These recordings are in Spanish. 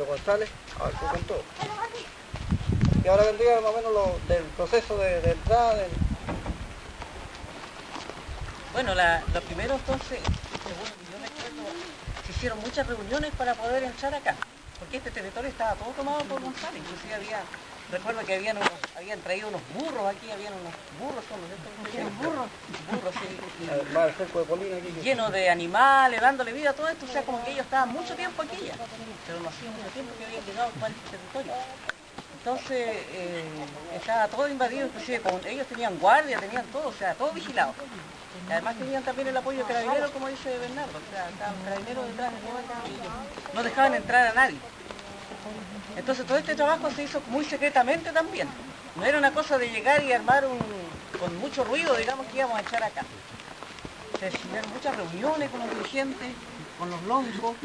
Pero González abarcó con todo. Y ahora vendría más o menos del proceso de entrada. Bueno, los primeros entonces, según yo recuerdo, se hicieron muchas reuniones para poder entrar acá, porque este territorio estaba todo tomado por González. Inclusive recuerdo que habían traído unos burros aquí, habían unos burros, ¿son los burros, sí, Más el cerco de Polina aquí. llenos de animales, dándole vida a todo esto, o sea, como que ellos estaban mucho tiempo aquí ya, pero no hacía mucho tiempo que habían llegado a este territorio. Entonces estaba todo invadido, inclusive ellos tenían guardia, tenían todo, o sea, todo vigilado. Y además tenían también el apoyo de carabineros, como dice Bernardo, o sea, estaban carabineros detrás de todo acá y ellos no dejaban entrar a nadie. Entonces todo este trabajo se hizo muy secretamente también. No era una cosa de llegar y armar con mucho ruido, digamos, que íbamos a echar acá. Se hicieron muchas reuniones con los dirigentes, con los loncos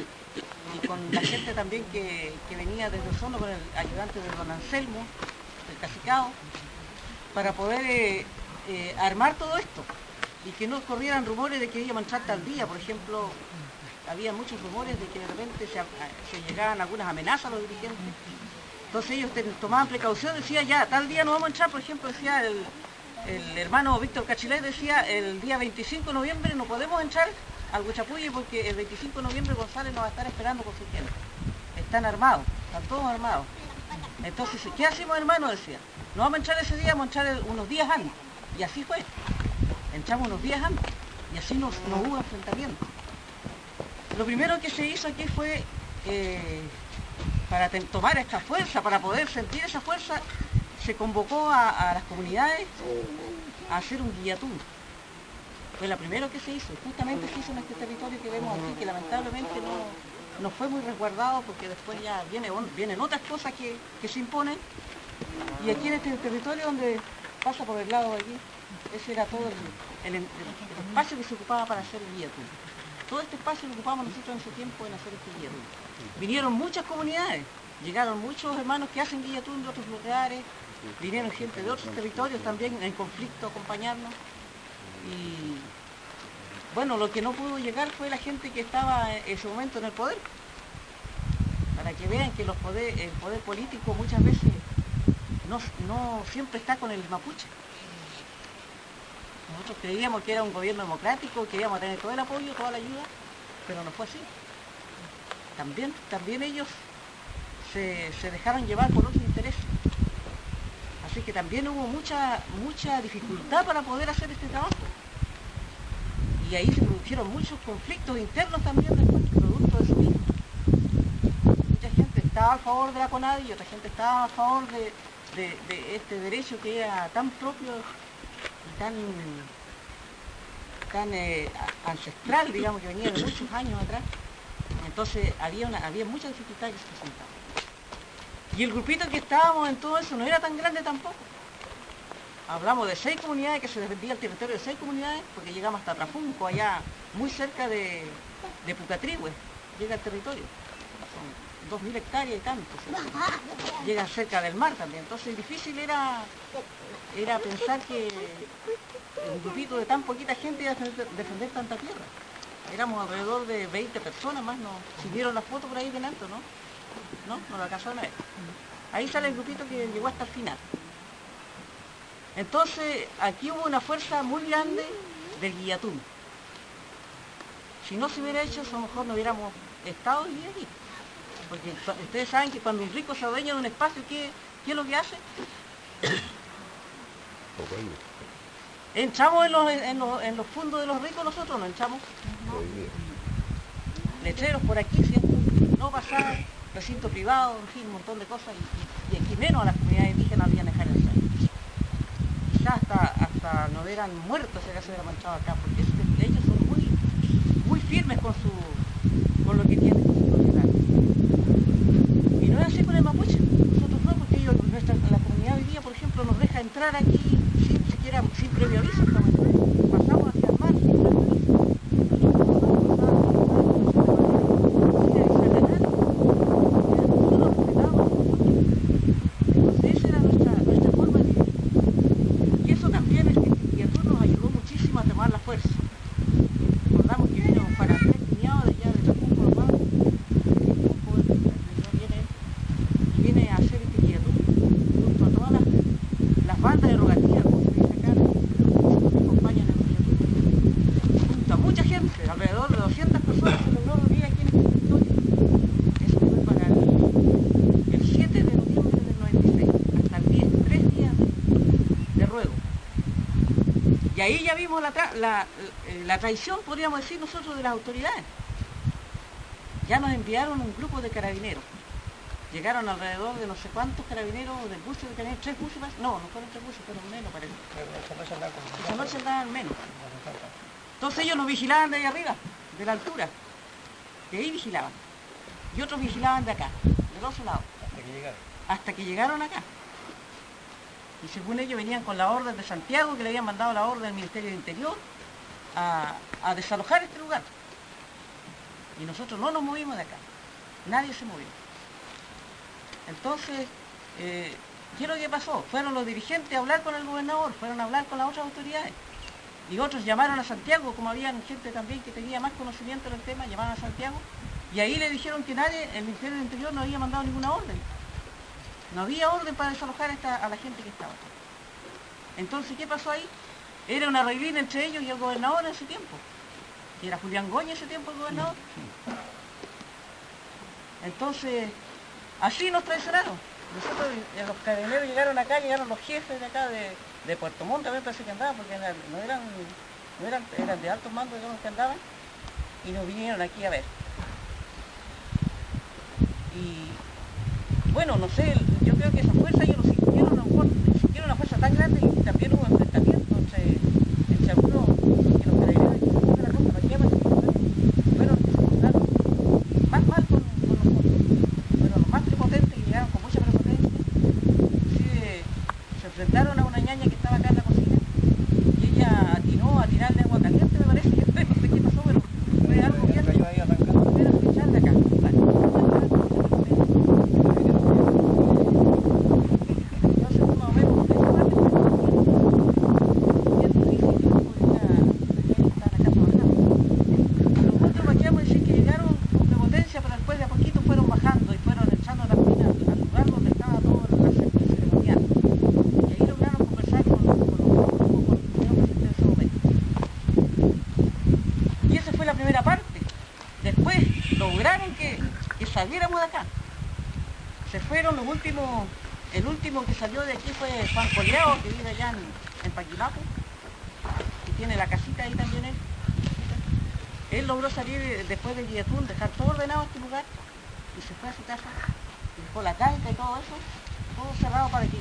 y con la gente también que venía desde Osorno, con el ayudante de don Anselmo, del Cacicao, para poder armar todo esto y que no corrieran rumores de que íbamos a entrar tal día. Por ejemplo, había muchos rumores de que de repente se llegaban algunas amenazas a los dirigentes. Entonces ellos tomaban precaución, decía ya, tal día no vamos a entrar. Por ejemplo, decía el hermano Víctor Cachilet, decía el día 25 de noviembre no podemos entrar al Huachapulli porque el 25 de noviembre González nos va a estar esperando con su gente. Están armados, están todos armados. Entonces, ¿qué hacemos, hermano? Decía, no vamos a entrar ese día, vamos a entrar unos días antes. Y así fue. Entramos unos días antes y así no hubo enfrentamiento. Lo primero que se hizo aquí fue, para tomar esta fuerza, para poder sentir esa fuerza, se convocó a las comunidades a hacer un guillatún. Fue lo primero que se hizo, justamente se hizo en este territorio que vemos aquí, que lamentablemente no fue muy resguardado porque después ya vienen otras cosas que se imponen. Y aquí en este territorio donde pasa por el lado de aquí, ese era todo el espacio que se ocupaba para hacer el guillatún. Todo este espacio lo ocupamos nosotros en ese tiempo en hacer este guillatún. Vinieron muchas comunidades, llegaron muchos hermanos que hacen guillatún de otros lugares, vinieron gente de otros territorios también en conflicto a acompañarnos. Y bueno, lo que no pudo llegar fue la gente que estaba en ese momento en el poder. Para que vean que el poder político muchas veces no siempre está con el mapuche. Nosotros creíamos que era un gobierno democrático, que íbamos a tener todo el apoyo, toda la ayuda, pero no fue así. También ellos se dejaron llevar por otros intereses. Así que también hubo mucha dificultad para poder hacer este trabajo. Y ahí se produjeron muchos conflictos internos también después, producto de eso mismo. Mucha gente estaba a favor de la CONADI y otra gente estaba a favor de este derecho que era tan propio y tan ancestral, digamos, que venía de muchos años atrás. Entonces había mucha dificultad que se presentaba. Y el grupito que estábamos en todo eso no era tan grande tampoco. Hablamos de 6 comunidades, que se defendía el territorio de 6 comunidades, porque llegamos hasta Trafunco, allá muy cerca de Pucatrihue, llega el territorio. Son 2.000 hectáreas y tanto. Llega cerca del mar también. Entonces difícil era pensar que un grupito de tan poquita gente iba a defender tanta tierra. Éramos alrededor de 20 personas más, ¿no? Si vieron la foto por ahí de alto, ¿no? No la alcanzó a ver. Ahí sale el grupito que llegó hasta el final. Entonces, aquí hubo una fuerza muy grande del guillatún. Si no se hubiera hecho, a lo mejor no hubiéramos estado hoy día aquí. Porque ustedes saben que cuando un rico se adueña de un espacio, ¿qué es lo que hace? ¿Entramos en los fondos de los ricos nosotros? ¿No entramos? Letreros por aquí, ¿cierto? No pasar, recinto privado, en fin, un montón de cosas. Y aquí menos a las comunidades indígenas habían dejado de hacer. Quizás hasta no hubieran muerto si acaso hubiera manchado acá, porque ellos son muy firmes con lo que tienen, con su propiedad. Y no es así con el mapuche. Nosotros no, porque la comunidad hoy día, por ejemplo, nos deja entrar aquí sin previo aviso. Pasamos hacia el mar sin previo aviso. Entonces esa era nuestra forma de vivir. Y eso también es que el guillatún nos ayudó muchísimo a tomar la fuerza. Recordamos que vino para tres cuñados de allá de Trafunco, nomás, ahí ya vimos la traición, podríamos decir nosotros, de las autoridades. Ya nos enviaron un grupo de carabineros. Llegaron alrededor de no sé cuántos carabineros del buce de carabineros, 3 buses más. No fueron 3 buses, fueron menos, parece. Esa noche andaban menos. Entonces ellos nos vigilaban de ahí arriba, de la altura. De ahí vigilaban. Y otros vigilaban de acá, del otro lado. Hasta que llegaron acá. Y según ellos venían con la orden de Santiago, que le habían mandado la orden del Ministerio del Interior a desalojar este lugar. Y nosotros no nos movimos de acá. Nadie se movió. Entonces, ¿qué es lo que pasó? Fueron los dirigentes a hablar con el gobernador, fueron a hablar con las otras autoridades. Y otros llamaron a Santiago, como había gente también que tenía más conocimiento del tema, llamaron a Santiago. Y ahí le dijeron que nadie, el Ministerio del Interior no había mandado ninguna orden. No había orden para desalojar a la gente que estaba. Entonces, ¿qué pasó ahí? Era una reunión entre ellos y el gobernador en ese tiempo. Que era Julián Goña ese tiempo el gobernador. Entonces, así nos traicionaron. Nosotros, los carabineros llegaron acá, llegaron los jefes de acá de Puerto Montt, también parece que andaban, porque eran de altos mandos, digamos, que andaban, y nos vinieron aquí a ver. Y bueno, no sé, yo creo que esa fuerza ellos nos sintieron, a lo mejor, sintieron una fuerza tan grande y también hubo enfrentamiento entre algunos y los carabineros de la costa, para que fueron más mal con nosotros. Fueron los más prepotentes y llegaron con mucha prepotencia. Inclusive se enfrentaron a una ñaña que estaba acá en la cocina y ella atinó a tirarle agua caliente, me parece, no sé qué pasó, pero fue algo bien. Pero echarle acá. La primera parte. Después lograron que saliéramos de acá. Se fueron los últimos, el último que salió de aquí fue Juan Coleado, que vive allá en Paquilapo, y tiene la casita ahí también él. Él logró salir después de Guilletún, dejar todo ordenado este lugar, y se fue a su casa, y dejó la cancha y todo eso, todo cerrado para que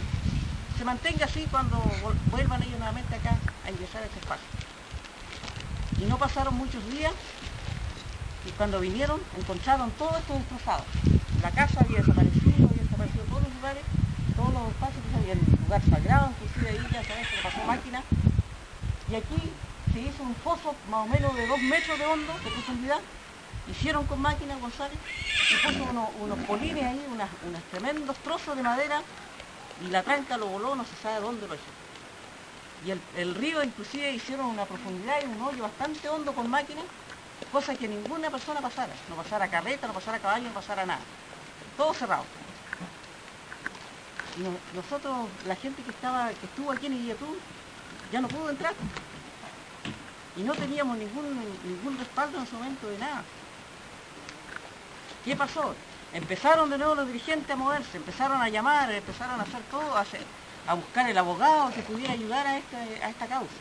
se mantenga así cuando vuelvan ellos nuevamente acá a ingresar a este espacio. Y no pasaron muchos días y cuando vinieron encontraron todo esto destrozado. La casa había desaparecido todos los lugares, todos los espacios, había el lugar sagrado, inclusive ahí ya sabes que le pasó máquina. Y aquí se hizo un foso más o menos de 2 metros de hondo, de profundidad. Hicieron con máquina González y puso unos polines ahí, unos tremendos trozos de madera y la tranca lo voló, no se sabe dónde lo hizo. Y el río inclusive hicieron una profundidad y un hoyo bastante hondo con máquinas, cosa que ninguna persona pasara. No pasara carreta, no pasara caballo, no pasara nada. Todo cerrado. Y nosotros, la gente que estuvo aquí en Guilletún, ya no pudo entrar. Y no teníamos ningún respaldo en ese momento de nada. ¿Qué pasó? Empezaron de nuevo los dirigentes a moverse, empezaron a llamar, empezaron a hacer todo, a buscar el abogado que pudiera ayudar a esta causa.